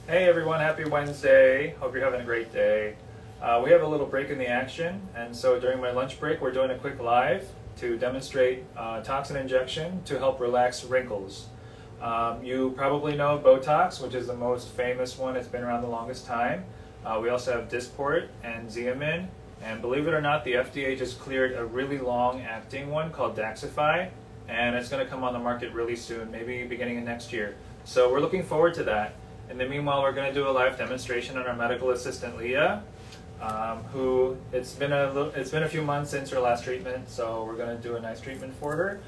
Hey everyone, happy Wednesday. Hope you're having a great day. We have a little break in the action, and so during my lunch break, we're doing a quick live to demonstrate toxin injection to help relax wrinkles. You probably know Botox, which is the most famous one. It's been around the longest time. We also have Dysport and Xeomin, and believe it or not, the FDA just cleared a really long-acting one called Daxxify, and it's going to come on the market really soon, maybe beginning of next year. So we're looking forward to that. In the meanwhile, we're going to do a live demonstration on our medical assistant, Leah, who it's been a few months since her last treatment, so we're going to do a nice treatment for her.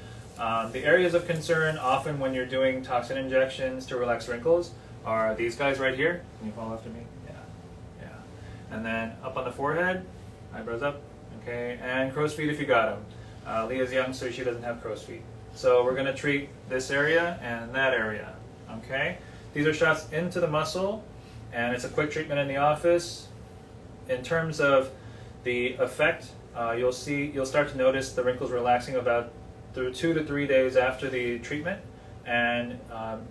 The areas of concern often when you're doing toxin injections to relax wrinkles are these guys right here. Can you follow after me? Yeah. And then up on the forehead, eyebrows up, okay, and crow's feet if you got them. Leah's young, so she doesn't have crow's feet. So we're going to treat this area and that area, okay? These are shots into the muscle, and it's a quick treatment in the office. In terms of the effect, you'll start to notice the wrinkles relaxing about 2 to 3 days after the treatment, and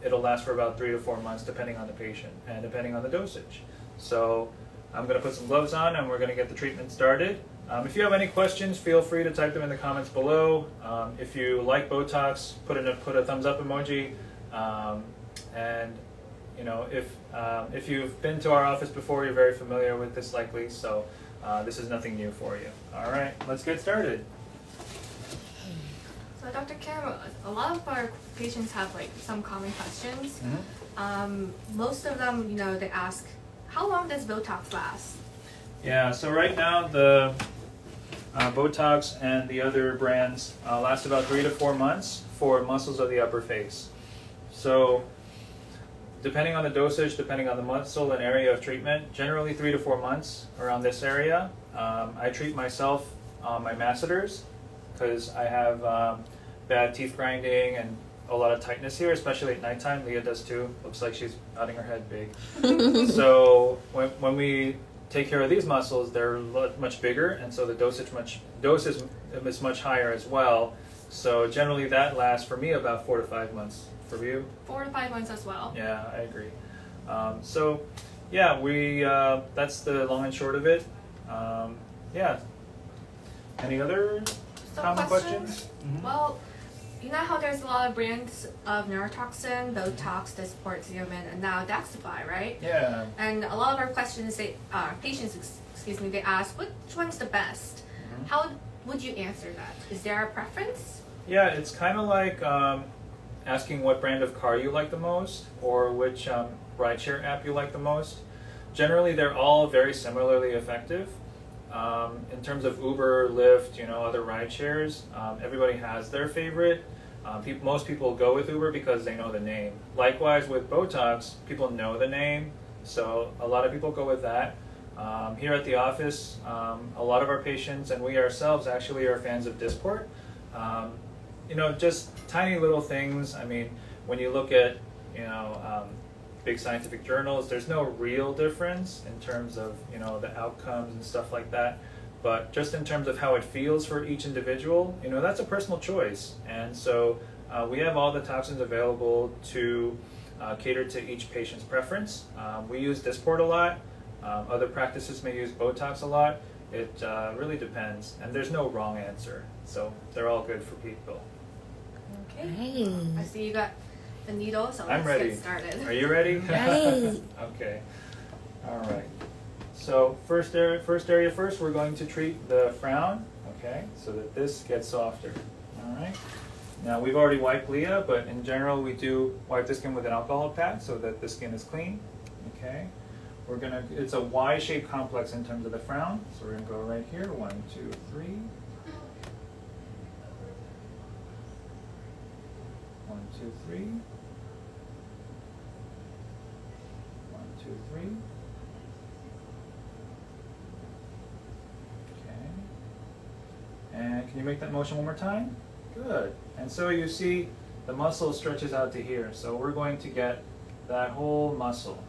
it'll last for about 3 to 4 months depending on the patient and depending on the dosage. So I'm going to put some gloves on and we're going to get the treatment started. If you have any questions, feel free to type them in the comments below. If you like Botox, put a thumbs up emoji. And you know, if you've been to our office before, you're very familiar with this likely, so this is nothing new for you. All right, let's get started. So Dr. Kim, a lot of our patients have like some common questions. Most of them, you know, they ask, how long does Botox last? Yeah, so right now the Botox and the other brands last about 3 to 4 months for muscles of the upper face. So depending on the dosage, depending on the muscle and area of treatment, generally 3 to 4 months around this area. I treat myself on my masseters because I have bad teeth grinding and a lot of tightness here, especially at nighttime. Leah does too. Looks like she's nodding her head big. So when we take care of these muscles, they're much bigger, and so the dosage is much higher as well. So generally that lasts for me about 4 to 5 months. For you? 4 to 5 months as well. Yeah, I agree. So, yeah, that's the long and short of it. Yeah. Any other common questions? Well, you know how there's a lot of brands of neurotoxin, Botox, Dysport, Xeomin, and now Daxxify, right? Yeah. And a lot of our questions, patients, they ask, which one's the best? How would you answer that? Is there a preference? Yeah, it's kind of like asking what brand of car you like the most or which rideshare app you like the most. Generally, they're all very similarly effective. In terms of Uber, Lyft, you know, other rideshares, everybody has their favorite. Most people go with Uber because they know the name. Likewise with Botox, people know the name, so a lot of people go with that. Here at the office, a lot of our patients and we ourselves actually are fans of Dysport. You know, just tiny little things. I mean, when you look at, you know, big scientific journals, there's no real difference in terms of, you know, the outcomes and stuff like that. But just in terms of how it feels for each individual, you know, that's a personal choice. And so we have all the toxins available to cater to each patient's preference. We use Dysport a lot. Other practices may use Botox a lot. It really depends. And there's no wrong answer. So they're all good for people. Okay. Hey. I see you got the needle, so I'm let's ready. get started. Are you ready? Right. Okay. All right. So first area first, we're going to treat the frown, okay, so that this gets softer. All right. Now we've already wiped Leah, but in general we do wipe the skin with an alcohol pad so that the skin is clean. Okay. It's a Y-shaped complex in terms of the frown, so we're gonna go right here. 1, 2, 3. 1, 2, 3. 1, 2, 3. Okay. And can you make that motion one more time? Good. And so you see the muscle stretches out to here. So we're going to get that whole muscle.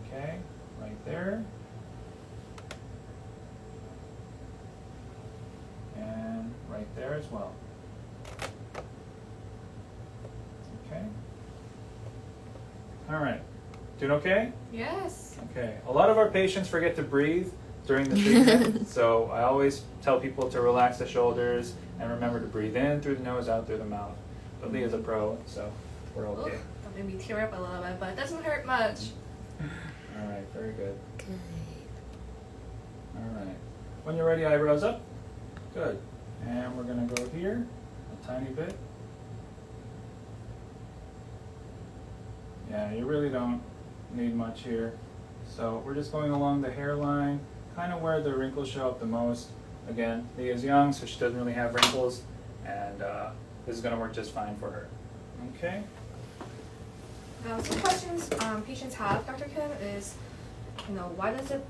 Okay? Right there. And right there as well. Okay. All right. Doing okay? Yes. Okay. A lot of our patients forget to breathe during the treatment, so I always tell people to relax the shoulders and remember to breathe in through the nose, out through the mouth. But Leah's a pro, so we're okay. Oof, that made me tear up a little bit, but it doesn't hurt much. All right, very good. Good. All right. When you're ready, eyebrows up. Good. And we're going to go here a tiny bit. Yeah, you really don't need much here. So we're just going along the hairline, kind of where the wrinkles show up the most. Again, Leah's young, so she doesn't really have wrinkles, and this is going to work just fine for her. Okay? Some questions patients have, Dr. Kim, is, why does the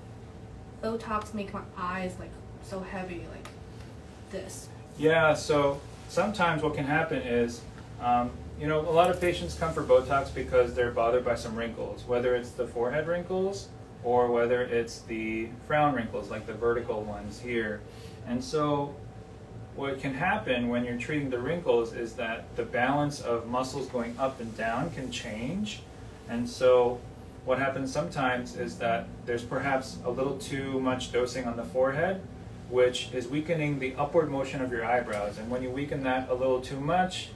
Botox make my eyes like so heavy, like this? Yeah, so sometimes what can happen is, a lot of patients come for Botox because they're bothered by some wrinkles, whether it's the forehead wrinkles or whether it's the frown wrinkles, like the vertical ones here. And so what can happen when you're treating the wrinkles is that the balance of muscles going up and down can change. And so what happens sometimes is that there's perhaps a little too much dosing on the forehead, which is weakening the upward motion of your eyebrows. And when you weaken that a little too much,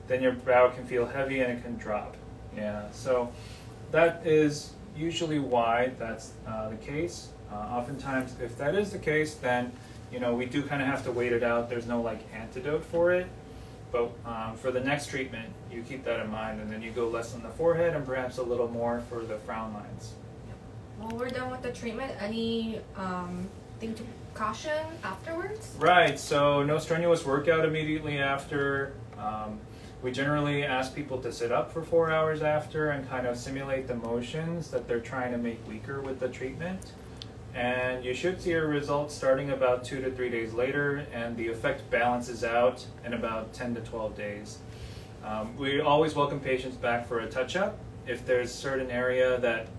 then your brow can feel heavy and it can drop. Yeah, so that is usually why that's the case. Oftentimes, if that is the case, then we do kind of have to wait it out. There's no antidote for it. But for the next treatment, you keep that in mind, and then you go less on the forehead and perhaps a little more for the frown lines. When we're done with the treatment, any thing to caution afterwards? Right, so no strenuous workout immediately after. We generally ask people to sit up for 4 hours after and kind of simulate the motions that they're trying to make weaker with the treatment. And you should see a result starting about 2 to 3 days later, and the effect balances out in about 10 to 12 days. We always welcome patients back for a touch-up if there's a certain area that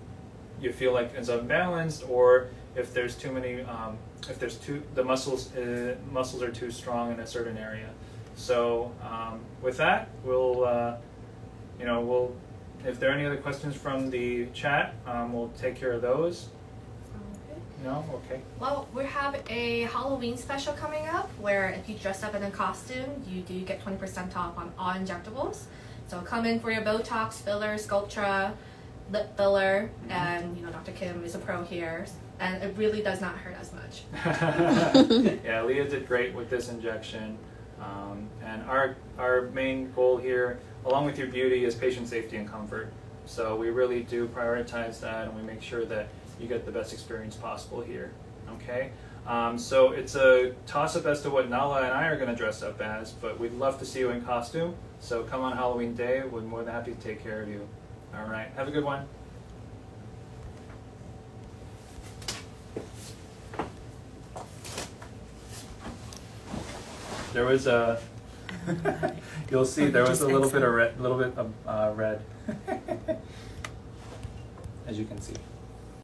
you feel like is unbalanced, or if there's too many, the muscles are too strong in a certain area. So with that, we'll if there are any other questions from the chat, we'll take care of those. Okay. No? Okay. Well, we have a Halloween special coming up where if you dress up in a costume, you do get 20% off on all injectables. So come in for your Botox, filler, Sculptra, lip filler, and Dr. Kim is a pro here, and it really does not hurt as much. Yeah, Leah did great with this injection. And our main goal here, along with your beauty, is patient safety and comfort. So we really do prioritize that, and we make sure that you get the best experience possible here. Okay? So it's a toss-up as to what Nala and I are going to dress up as, but we'd love to see you in costume. So come on Halloween Day. We're more than happy to take care of you. All right. Have a good one. There was a, you'll see there was a little bit of red, as you can see.